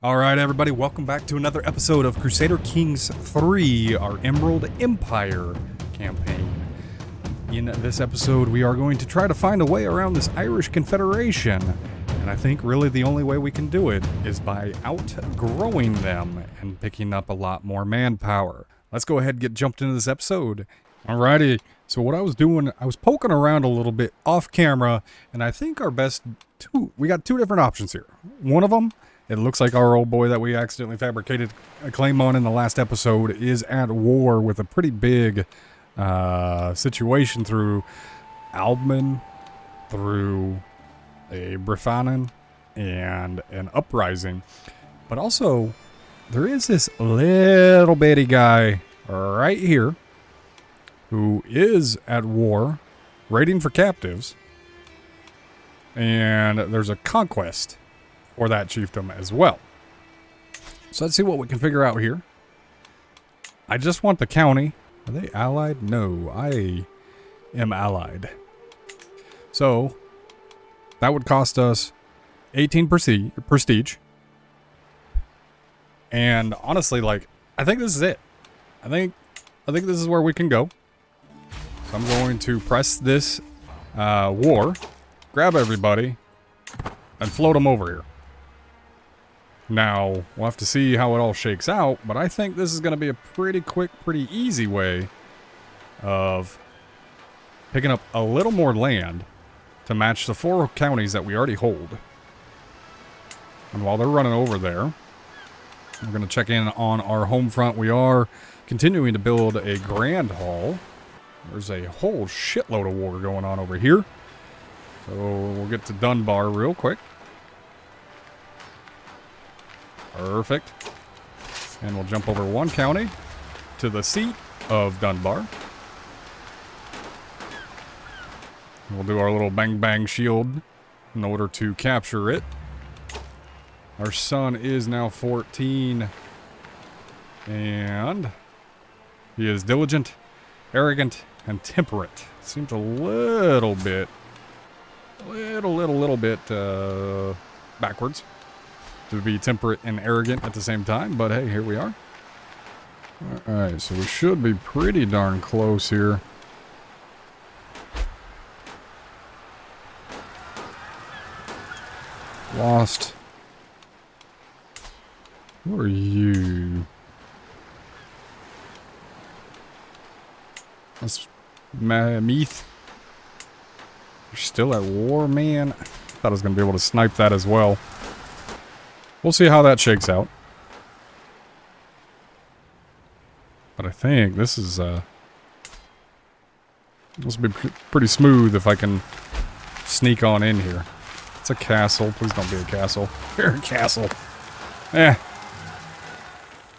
All right, everybody, welcome back to another episode of Crusader Kings 3, our Emerald Empire campaign. In this episode, we are going to try to find a way around this Irish Confederation, and I think really the only way we can do it is by outgrowing them and picking up a lot more manpower. Let's go ahead and get jumped into this episode. Alrighty, so what I was doing, I was poking around a little bit off camera, and I think our best we got two different options here. One of them, it looks like our old boy that we accidentally fabricated a claim on in the last episode is at war with a pretty big situation through Albman, through a Brifanen, and an uprising. But also, there is this little bitty guy right here who is at war, raiding for captives, and there's a conquest for that chiefdom as well. So let's see what we can figure out here. I just want the county. Are they allied? No, I am allied. So that would cost us 18 prestige. And honestly, like, I think this is it. I think this is where we can go. So I'm going to press this war, grab everybody, and float them over here. Now, we'll have to see how it all shakes out, but I think this is going to be a pretty quick, pretty easy way of picking up a little more land to match the 4 counties that we already hold. And while they're running over there, we're going to check in on our home front. We are continuing to build a grand hall. There's a whole shitload of war going on over here. So we'll get to Dunbar real quick. Perfect. And we'll jump over one county to the seat of Dunbar. We'll do our little bang bang shield in order to capture it. Our son is now 14. And he is diligent, arrogant, and temperate. Seems a little bit backwards to be temperate and arrogant at the same time, but hey, here we are. Alright, so we should be pretty darn close here. Lost. Who are you? That's Meath. You're still at war, man. I thought I was going to be able to snipe that as well. We'll see how that shakes out. But I think this is, this will be pretty smooth if I can sneak on in here. It's a castle. Please don't be a castle. You're a castle. Eh.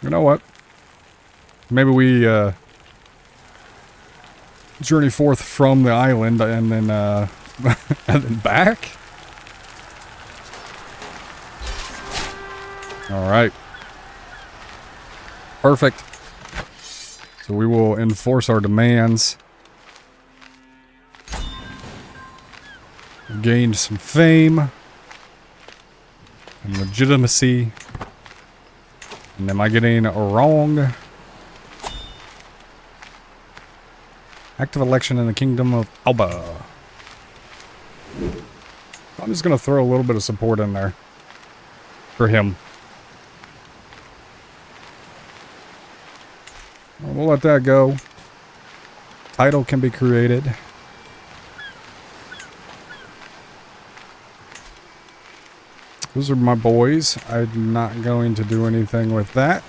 You know what? Maybe we, journey forth from the island and then, and then back? Alright. Perfect. So we will enforce our demands. Gained some fame. And legitimacy. And am I getting it wrong? Active election in the Kingdom of Alba. I'm just going to throw a little bit of support in there. For him. We'll let that go. Title can be created. Those are my boys. I'm not going to do anything with that.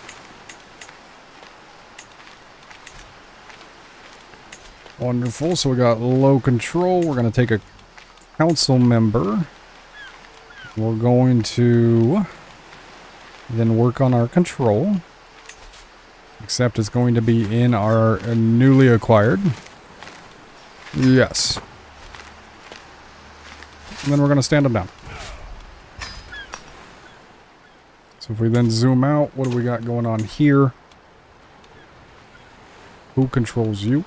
Wonderful. So we got low control. We're going to take a council member. We're going to then work on our control. Except it's going to be in our newly acquired. Yes. And then we're going to stand them down. So if we then zoom out, what do we got going on here? Who controls you?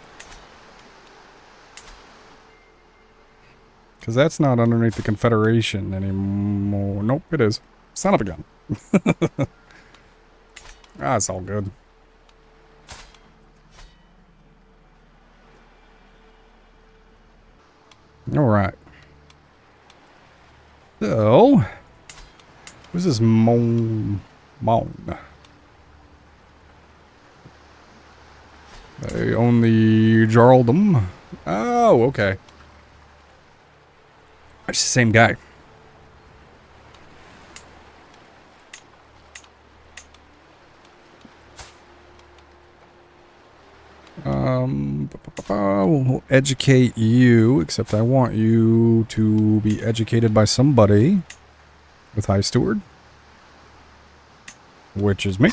Because that's not underneath the Confederation anymore. Nope, it is. Son of a gun. Ah, it's all good. Alright. So, who's this Mon? They own the Jarldom. Oh, okay. It's the same guy. We'll educate you, except I want you to be educated by somebody with High Steward, which is me.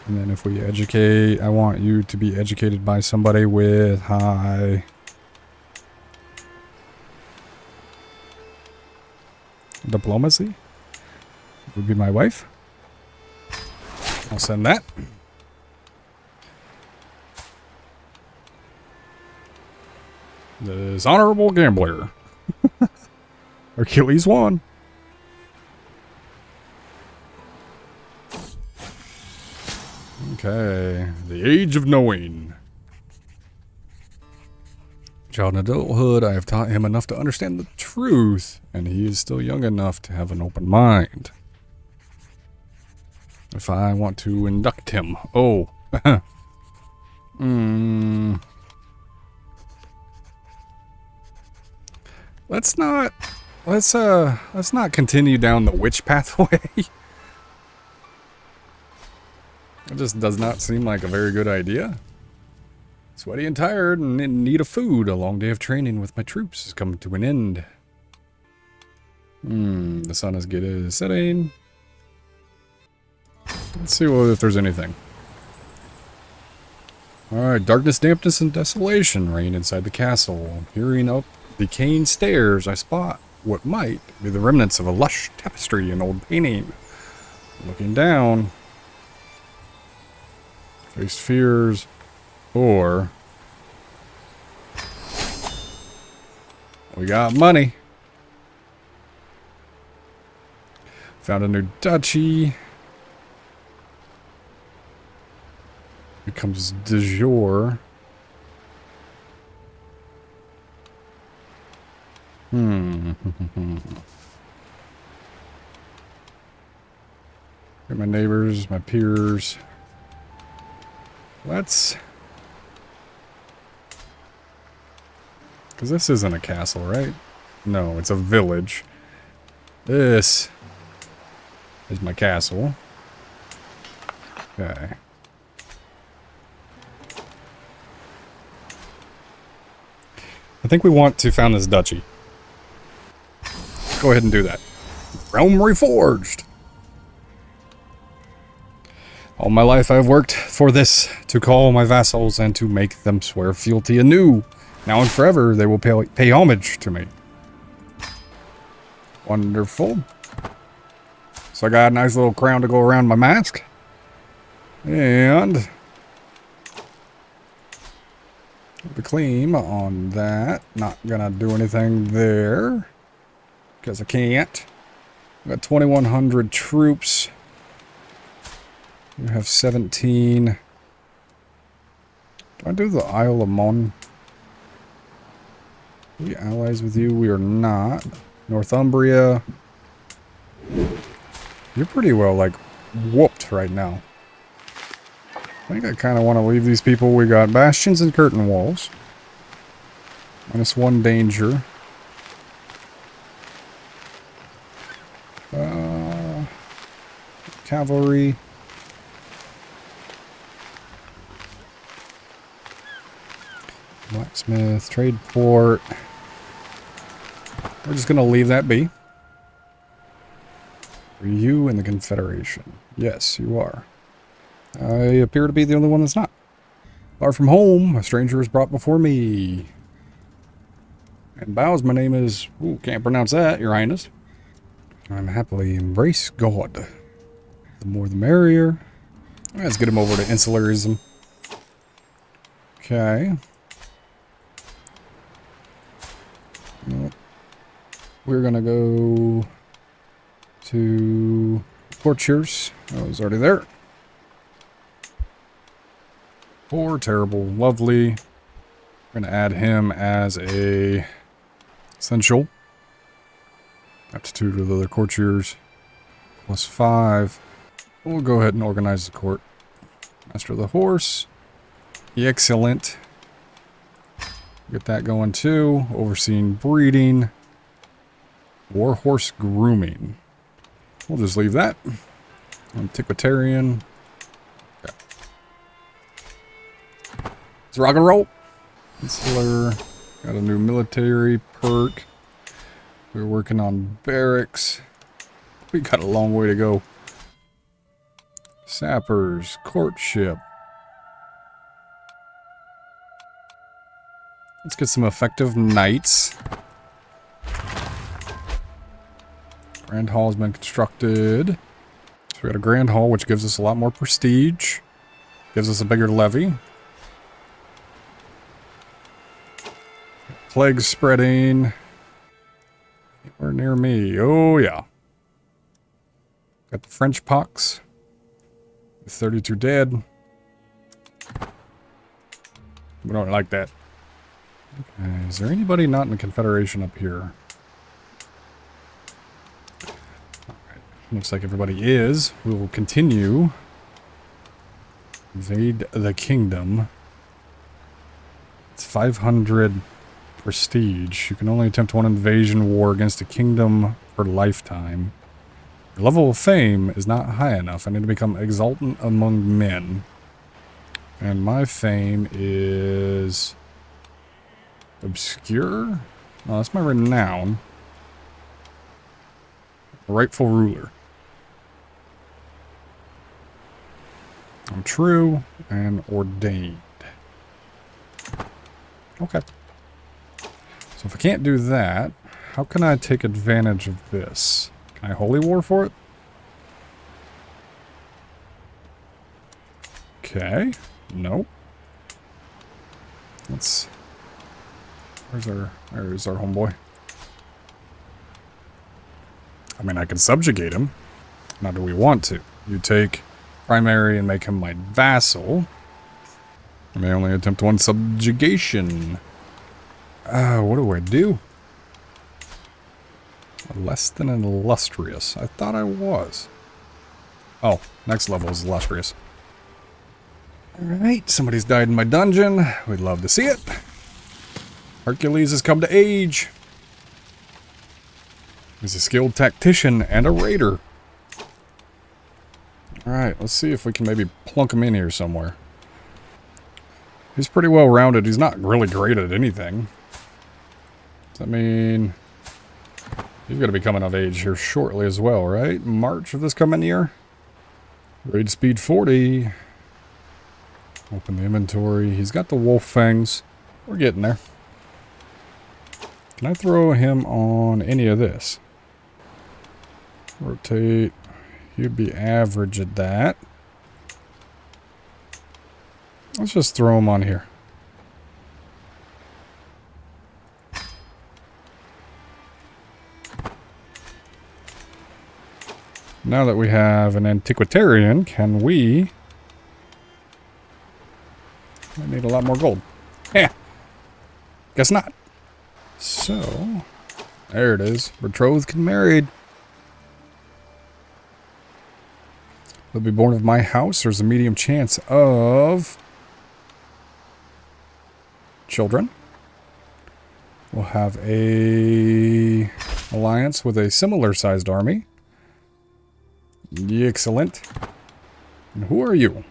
And then if we educate, I want you to be educated by somebody with High Diplomacy. Would be my wife. I'll send that. This honorable gambler. Achilles won. Okay. The age of knowing. Child in adulthood, I have taught him enough to understand the truth, and he is still young enough to have an open mind. If I want to induct him. Oh. Let's not continue down the witch pathway. It just does not seem like a very good idea. Sweaty and tired and in need of food. A long day of training with my troops is coming to an end. The sun is setting. Let's see if there's anything. Alright, darkness, dampness, and desolation reign inside the castle. Peering up decaying stairs, I spot what might be the remnants of a lush tapestry and old painting. Looking down, face fears, or we got money. Found a new duchy. Becomes de jour. Get my neighbors, my peers. Let's... Because this isn't a castle, right? No, it's a village. This is my castle. Okay. I think we want to found this duchy. Go ahead and do that. Realm Reforged. All my life I have worked for this, to call my vassals and to make them swear fealty anew. Now and forever they will pay homage to me. Wonderful. So I got a nice little crown to go around my mask. And the claim on that. Not gonna do anything there. Because I can't. I got 2,100 troops. You have 17. Do I do the Isle of Mon? Are we allies with you? We are not. Northumbria. You're pretty well, like, whooped right now. I think I kind of want to leave these people. We got bastions and curtain walls. -1 danger. Cavalry. Blacksmith, trade port. We're just going to leave that be. Are you in the Confederation? Yes, you are. I appear to be the only one that's not. Far from home, a stranger is brought before me. And bows, my name is... Ooh, can't pronounce that, Your Highness. I'm happily embrace God. The more the merrier. Let's get him over to insularism. Okay. Nope. We're gonna go to courtiers. Oh, it was already there. Poor, terrible, lovely. We're going to add him as a essential. Aptitude with other courtiers. +5. We'll go ahead and organize the court. Master of the horse. Excellent. Get that going too. Overseeing breeding. War horse grooming. We'll just leave that. Antiquitarian. Okay. Let's rock and roll. Insular. Got a new military perk. We're working on barracks. We got a long way to go. Sappers. Courtship. Let's get some effective knights. Grand Hall has been constructed. So we got a Grand Hall, which gives us a lot more prestige. Gives us a bigger levy. Plague spreading. Anywhere near me. Oh, yeah. Got the French pox. 32 dead. We don't like that. Okay, is there anybody not in the Confederation up here? Alright, looks like everybody is. We will continue. Invade the kingdom. It's 500 prestige. You can only attempt one invasion war against a kingdom per lifetime. Your level of fame is not high enough. I need to become exaltant among men. And my fame is... obscure? No, that's my renown. Rightful ruler. I'm true and ordained. Okay. So if I can't do that, how can I take advantage of this? Can I holy war for it? Okay. Nope. Let's... There's our homeboy. I mean, I can subjugate him. Now, do we want to? You take primary and make him my vassal. I may only attempt one subjugation. What do I do? Less than an illustrious. I thought I was. Oh, next level is illustrious. Alright, somebody's died in my dungeon. We'd love to see it. Hercules has come to age. He's a skilled tactician and a raider. Alright, let's see if we can maybe plunk him in here somewhere. He's pretty well rounded. He's not really great at anything. Does that mean... He's going to be coming of age here shortly as well, right? March of this coming year. Raid speed 40. Open the inventory. He's got the wolf fangs. We're getting there. Can I throw him on any of this? Rotate. He'd be average at that. Let's just throw him on here. Now that we have an antiquitarian, can we... I need a lot more gold. Yeah. Guess not. So, there it is. Betrothed and married. They'll be born of my house. There's a medium chance of children. We'll have a alliance with a similar sized army. Excellent. And who are you?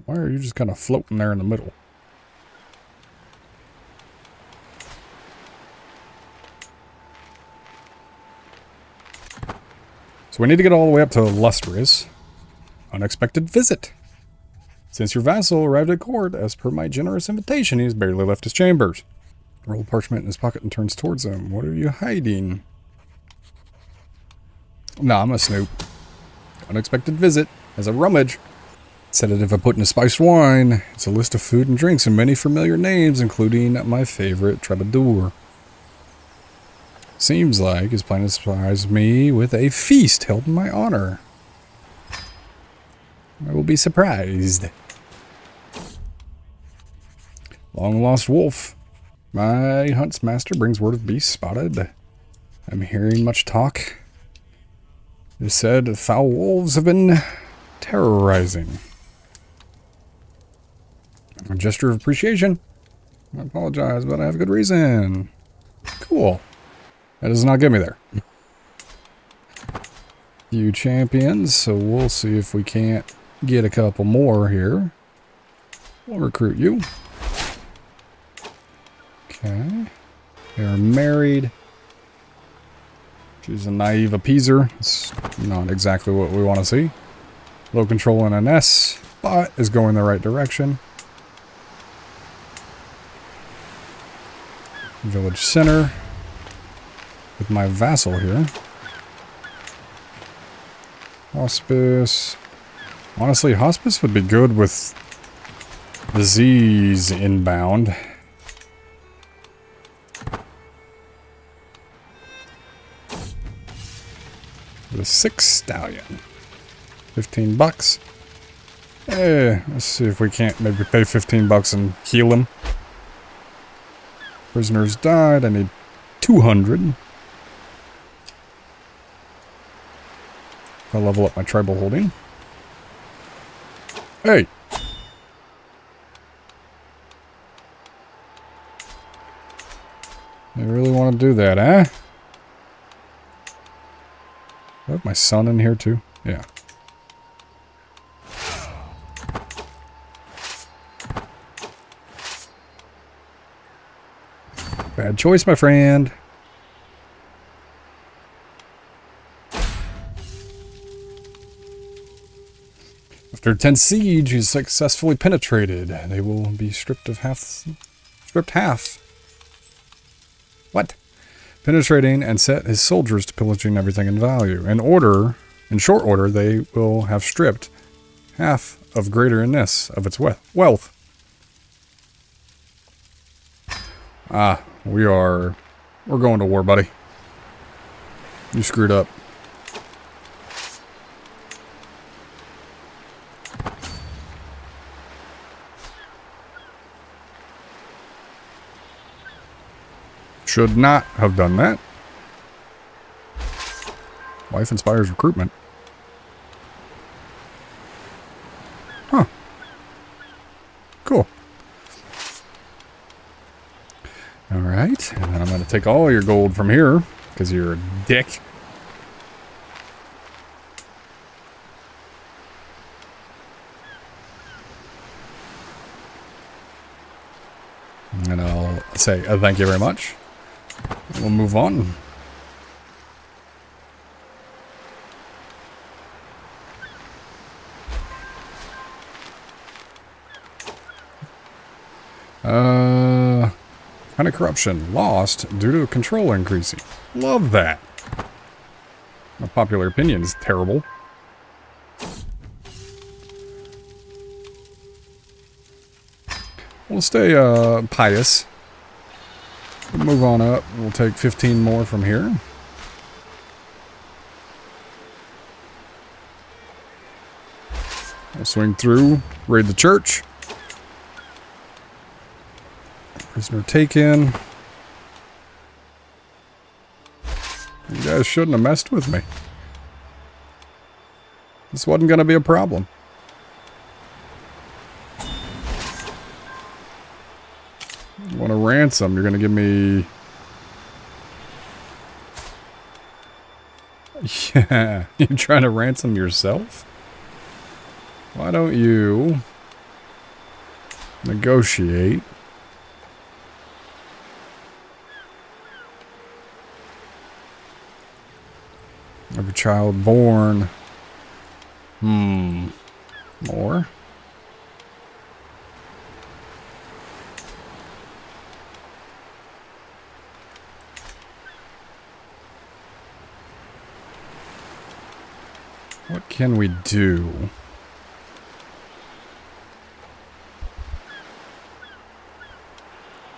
Why are you just kind of floating there in the middle? So we need to get all the way up to illustrious. Unexpected visit. Since your vassal arrived at court, as per my generous invitation, he has barely left his chambers. Roll parchment in his pocket and turns towards him. What are you hiding? Nah, I'm a snoop. Unexpected visit. As a rummage. Sedative I put in a spiced wine. It's a list of food and drinks and many familiar names, including my favorite troubadour. Seems like he's planning to surprise me with a feast held in my honor. I will be surprised. Long lost wolf. My hunts master brings word of beast spotted. I'm hearing much talk. It is said foul wolves have been terrorizing. A gesture of appreciation. I apologize, but I have a good reason. Cool. That does not get me there. Few champions, so we'll see if we can't get a couple more here. We'll recruit you. Okay. They're married. She's a naive appeaser. It's not exactly what we want to see. Low control in an S, but is going the right direction. Village center. With my vassal here. Hospice. Honestly, hospice would be good with disease inbound. The 6 stallion. 15 bucks. Let's see if we can't maybe pay 15 bucks and heal him. Prisoners died. I need 200. I'll level up my tribal holding. Hey! You really want to do that, eh? I have my son in here too? Yeah. Bad choice, my friend. After 10 siege is successfully penetrated. They will be stripped half. What? Penetrating and set his soldiers to pillaging everything in value. In short order, they will have stripped half of greaterness of its wealth. Ah, we're going to war, buddy. You screwed up. Should not have done that. Wife inspires recruitment. Huh. Cool. Alright, and then I'm going to take all your gold from here, because you're a dick. And I'll say thank you very much. We'll move on. Kind of corruption lost due to control increasing. Love that. My popular opinion is terrible. We'll stay pious. We'll move on up. We'll take 15 more from here. We'll swing through, raid the church. Prisoner taken. You guys shouldn't have messed with me. This wasn't going to be a problem. You want a ransom, you're going to give me... Yeah, you're trying to ransom yourself? Why don't you negotiate? Every child born. More? What can we do?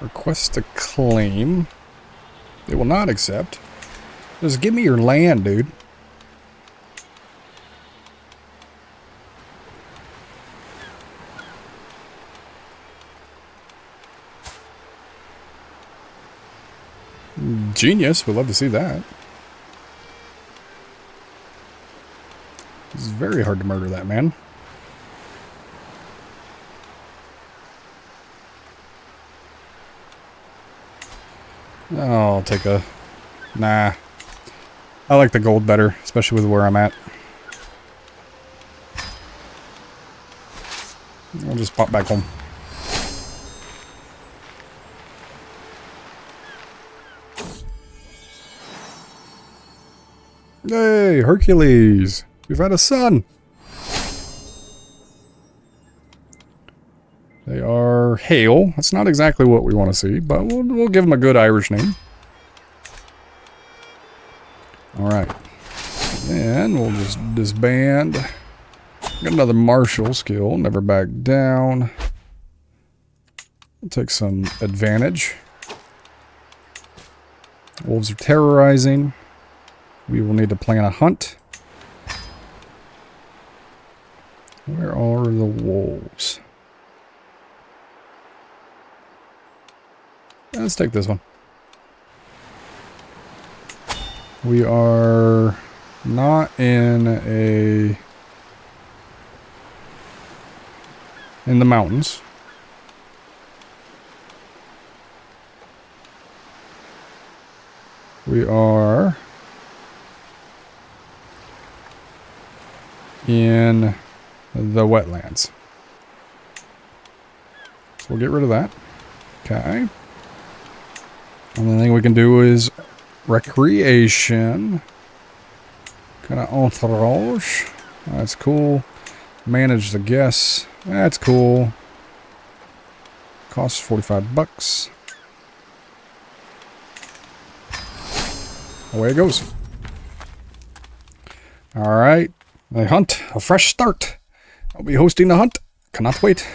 Request a claim. They will not accept. Just give me your land, dude. Genius. We'd love to see that. It's very hard to murder that man. Oh, I'll take a... Nah. I like the gold better, especially with where I'm at. I'll just pop back home. Yay, Hercules! We've had a son! They are Hale. That's not exactly what we want to see, but we'll give them a good Irish name. Alright. And we'll just disband. Got another martial skill. Never back down. We'll take some advantage. Wolves are terrorizing. We will need to plan a hunt. Where are the wolves? Let's take this one. We are not in the mountains. We are in the wetlands. So we'll get rid of that. Okay. And the thing we can do is recreation. Kind of entourage. That's cool. Manage the guests. That's cool. Costs 45 bucks. Away it goes. Alright. A hunt. A fresh start. I'll be hosting the hunt. Cannot wait.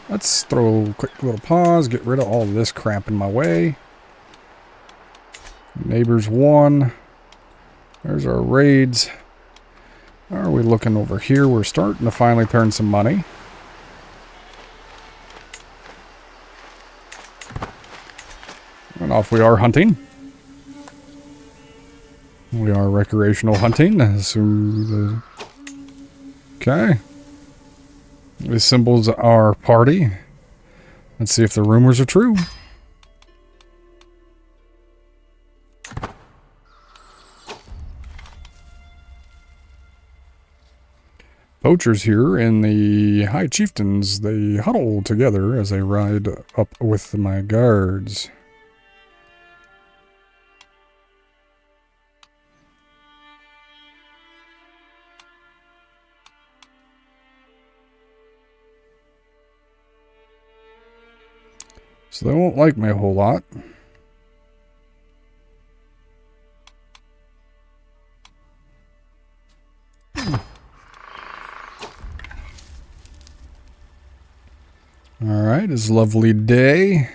Let's throw a quick little pause. Get rid of all this crap in my way. Neighbors 1. There's our raids. How are we looking over here? We're starting to finally turn some money. And off we are hunting. We are recreational hunting. Okay. This symbols our party. Let's see if the rumors are true. Poachers here and the high chieftains, they huddle together as I ride up with my guards. So they won't like me a whole lot. Alright, it's a lovely day.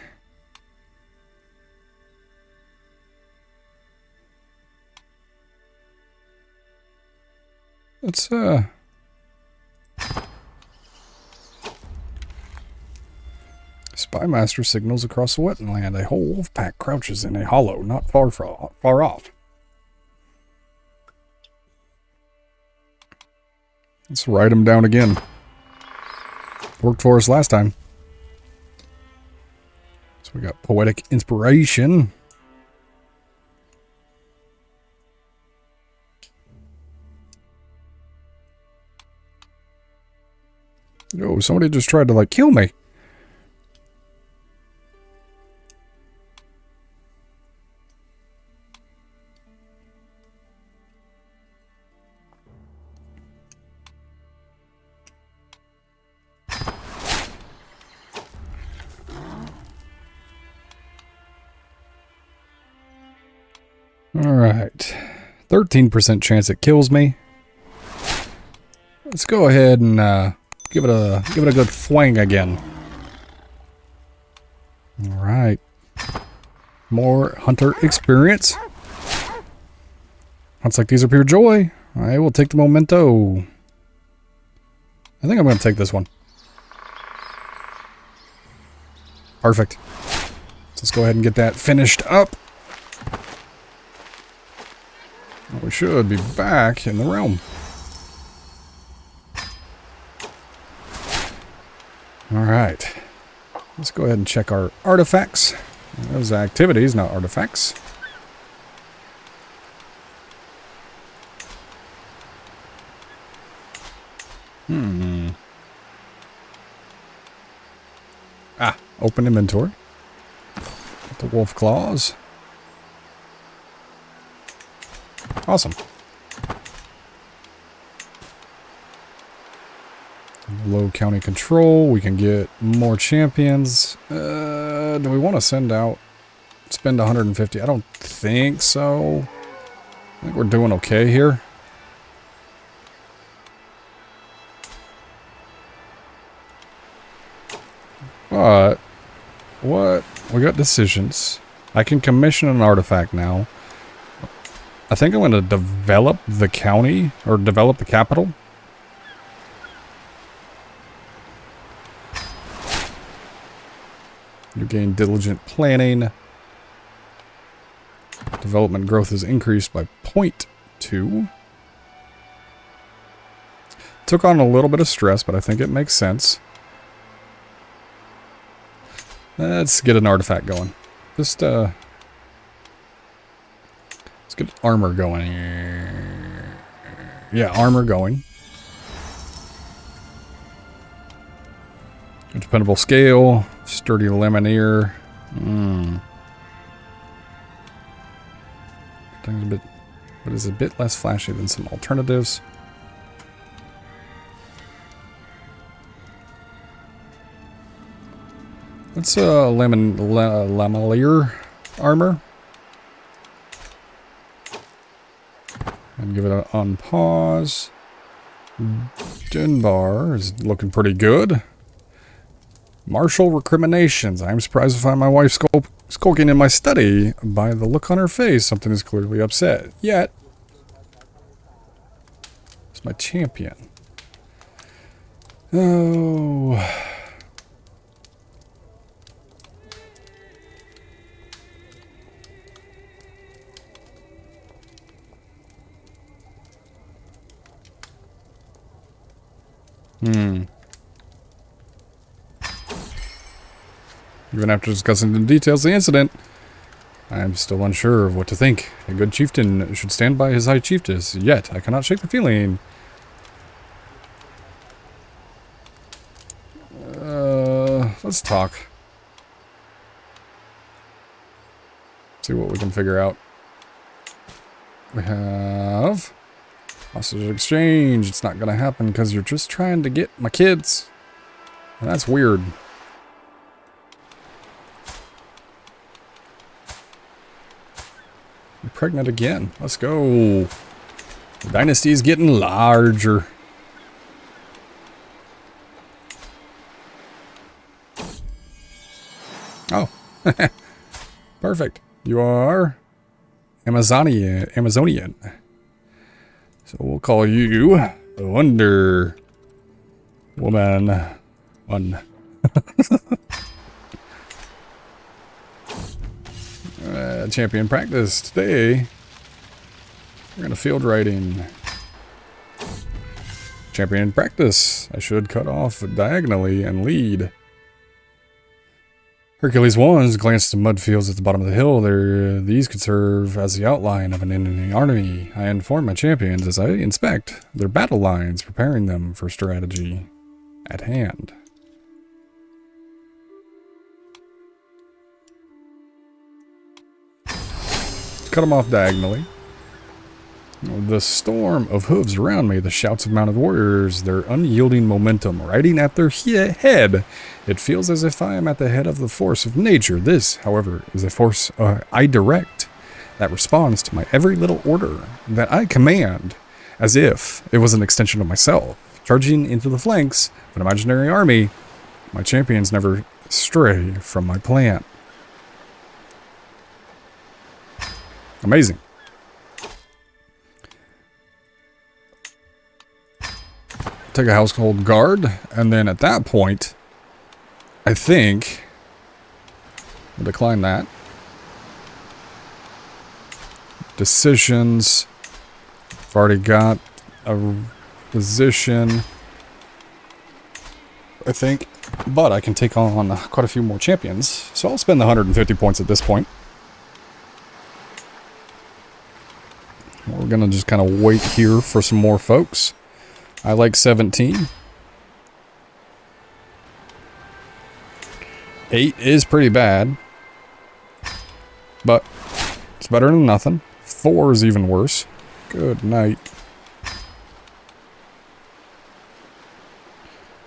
Let's, Spymaster signals across the wetland. A whole wolf pack crouches in a hollow not far off. Let's write them down again. Worked for us last time. So we got poetic inspiration. Yo, somebody just tried to like kill me. Alright. 13% chance it kills me. Let's go ahead and give it a good thwang again. Alright. More hunter experience. Hunts like these are pure joy. I will take the memento. I think I'm going to take this one. Perfect. Let's go ahead and get that finished up. We should be back in the realm. Alright. Let's go ahead and check our artifacts. Those activities, not artifacts. Open inventory. The wolf claws. Awesome. Low county control. We can get more champions. Do we want to spend 150? I don't think so. I think we're doing okay here. But what? We got decisions. I can commission an artifact now. I think I'm going to develop the county, or develop the capital. You gain diligent planning. Development growth is increased by 0.2. Took on a little bit of stress, but I think it makes sense. Let's get an artifact going. Just, let's get armor going. Yeah, armor going. A dependable scale. Sturdy lemonier. Thing's a bit, but is a bit less flashy than some alternatives. Let's lamelier armor. And give it an on pause. Dunbar is looking pretty good. Martial recriminations. I'm surprised to find my wife skulking in my study. By the look on her face, something is clearly upset. Yet, it's my champion. Oh. Even after discussing the details of the incident, I am still unsure of what to think. A good chieftain should stand by his high chiefess, yet I cannot shake the feeling. Let's talk. See what we can figure out. We have hostage exchange. It's not gonna happen because you're just trying to get my kids. And that's weird. You're pregnant again. Let's go. The dynasty's getting larger. Oh. Perfect. You are Amazonian. So we'll call you the Wonder Woman 1. Champion practice today. We're gonna field riding. Champion practice. I should cut off diagonally and lead. Hercules 1 glanced at mud fields at the bottom of the hill. These could serve as the outline of an enemy army. I inform my champions as I inspect their battle lines, preparing them for strategy at hand. Cut them off diagonally. The storm of hooves around me, the shouts of mounted warriors, their unyielding momentum riding at their head. It feels as if I am at the head of the force of nature. This, however, is a force I direct that responds to my every little order that I command, as if it was an extension of myself. Charging into the flanks of an imaginary army, my champions never stray from my plan. Amazing. take a household guard, and then at that point, I think I'll decline that. Decisions. I've already got a position, I think, but I can take on quite a few more champions, so I'll spend the 150 points at this point. We're gonna just kind of wait here for some more folks. I like 17. 8 is pretty bad, but it's better than nothing. 4 is even worse. Good night.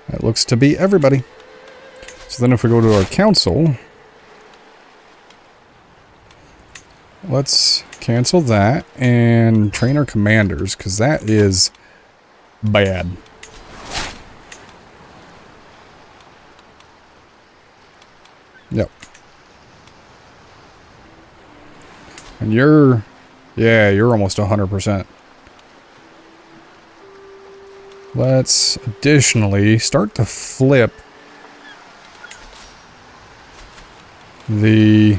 That looks to be everybody. So then if we go to our council, let's cancel that and train our commanders, because that is bad. Yep. And you're almost 100%. Let's additionally start to flip the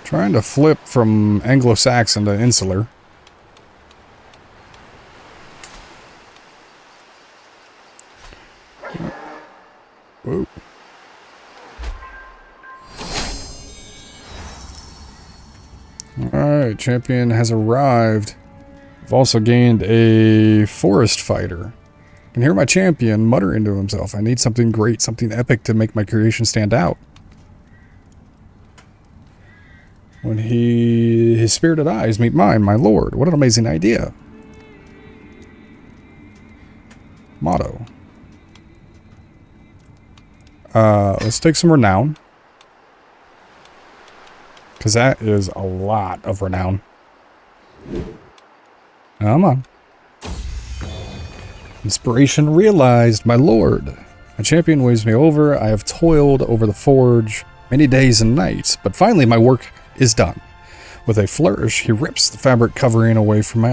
trying to flip from Anglo-Saxon to Insular. Whoa. Alright, champion has arrived. I've also gained a forest fighter. I can hear my champion muttering to himself, I need something great, something epic to make my creation stand out. When his spirited eyes meet mine, my lord. What an amazing idea. Motto. Let's take some renown. Because that is a lot of renown. Come on. Inspiration realized, my lord. My champion waves me over. I have toiled over the forge many days and nights, but finally my work is done. With a flourish, he rips the fabric covering away from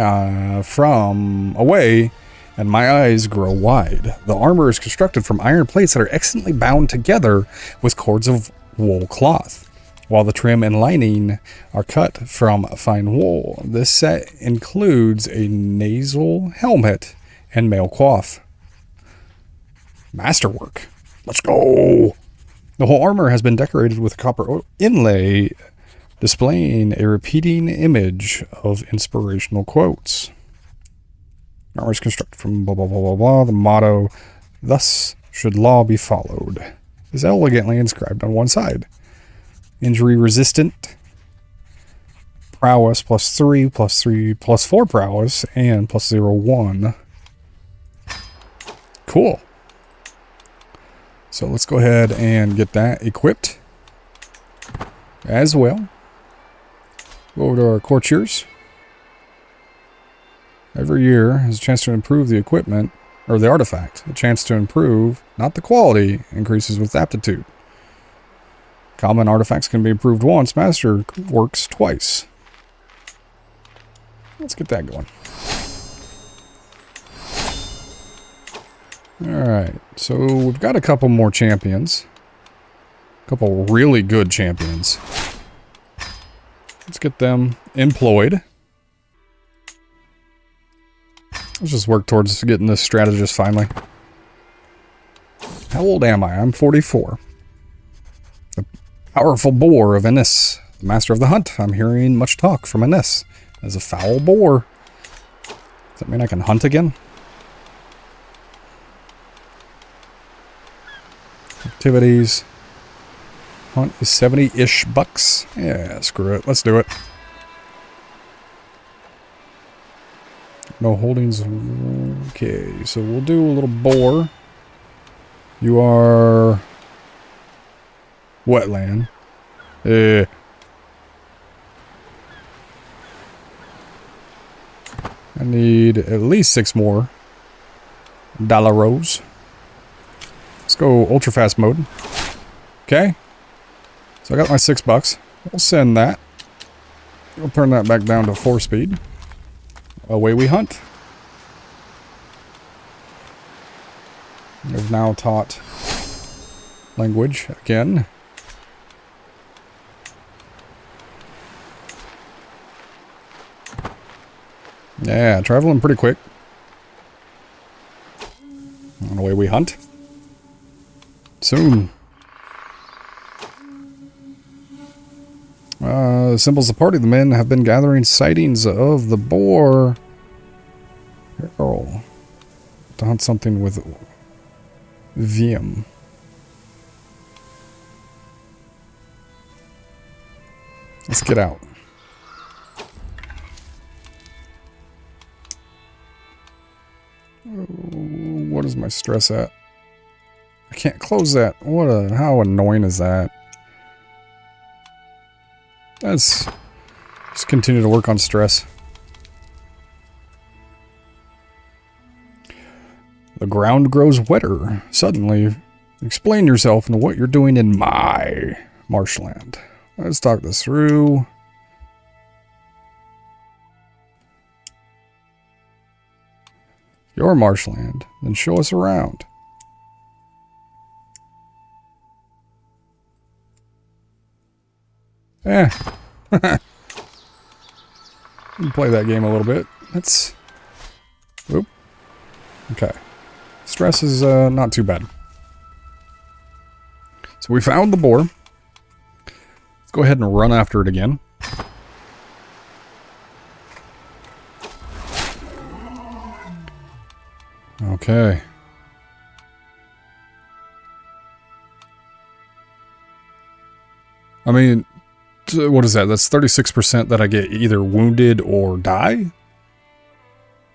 away, and my eyes grow wide. The armor is constructed from iron plates that are excellently bound together with cords of wool cloth, while the trim and lining are cut from fine wool. This set includes a nasal helmet and mail coif. Masterwork. Let's go! The whole armor has been decorated with a copper inlay displaying a repeating image of inspirational quotes. Armor is constructed from blah blah blah blah blah. The motto, thus should law be followed, is elegantly inscribed on one side. Injury resistant, prowess +3, +3, +4 prowess, and +0, 1. Cool. So let's go ahead and get that equipped as well. Go over to our courtiers. Every year has a chance to improve the equipment, or the artifact. A chance to improve, not the quality, increases with aptitude. Common artifacts can be improved once, Masterworks twice. Let's get that going. Alright, so we've got a couple more champions. A couple really good champions. Let's get them employed. Let's just work towards getting this strategist finally. How old am I? I'm 44. The powerful boar of Innis, the master of the hunt. I'm hearing much talk from Innis as a foul boar. Does that mean I can hunt again? Activities. Hunt is 70-ish bucks. Yeah, screw it. Let's do it. No holdings. Okay, so we'll do a little boar. You are wetland. I need at least 6 more dollaros. Let's go ultra fast mode. Okay. So I got my $6. We'll send that. We'll turn that back down to 4-speed. Away we hunt. We've now taught language again. Yeah, traveling pretty quick. And away we hunt. Soon. Symbols of party. The men have been gathering sightings of the boar. Earl. To hunt something with VM. Let's get out. What is my stress at? I can't close that. How annoying is that? Let's just continue to work on stress. The ground grows wetter. Suddenly, explain yourself and what you're doing in my marshland. Let's talk this through. Your marshland, then show us around. Eh. Play that game a little bit. Let's... Oop. Okay. Stress is not too bad. So we found the boar. Let's go ahead and run after it again. Okay. I mean, what is that? That's 36% that I get either wounded or die.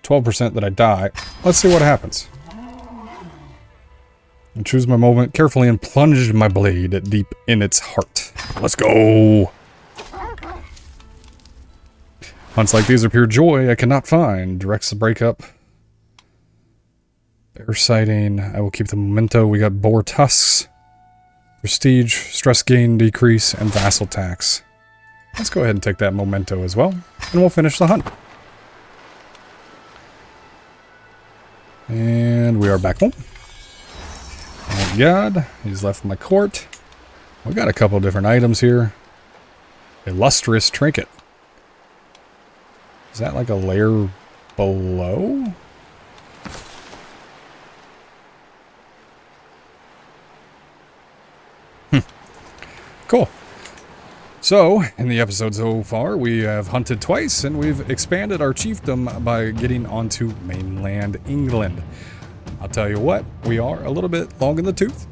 12% that I die. Let's see what happens. I choose my moment carefully and plunge my blade deep in its heart. Let's go! Hunts like these are pure joy I cannot find. Directs the breakup. Bear sighting. I will keep the memento. We got boar tusks. Prestige, stress gain decrease, and vassal tax. Let's go ahead and take that memento as well. And we'll finish the hunt. And we are back home. Thank God. He's left my court. We got a couple of different items here. Illustrious trinket. Is that like a layer below? Cool. So, in the episode so far, we have hunted twice, and we've expanded our chiefdom by getting onto mainland England. I'll tell you what, we are a little bit long in the tooth,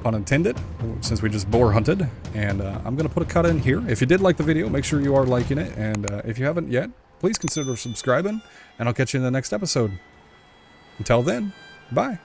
pun intended, since we just boar hunted, and I'm going to put a cut in here. If you did like the video, make sure you are liking it, and if you haven't yet, please consider subscribing, and I'll catch you in the next episode. Until then, bye.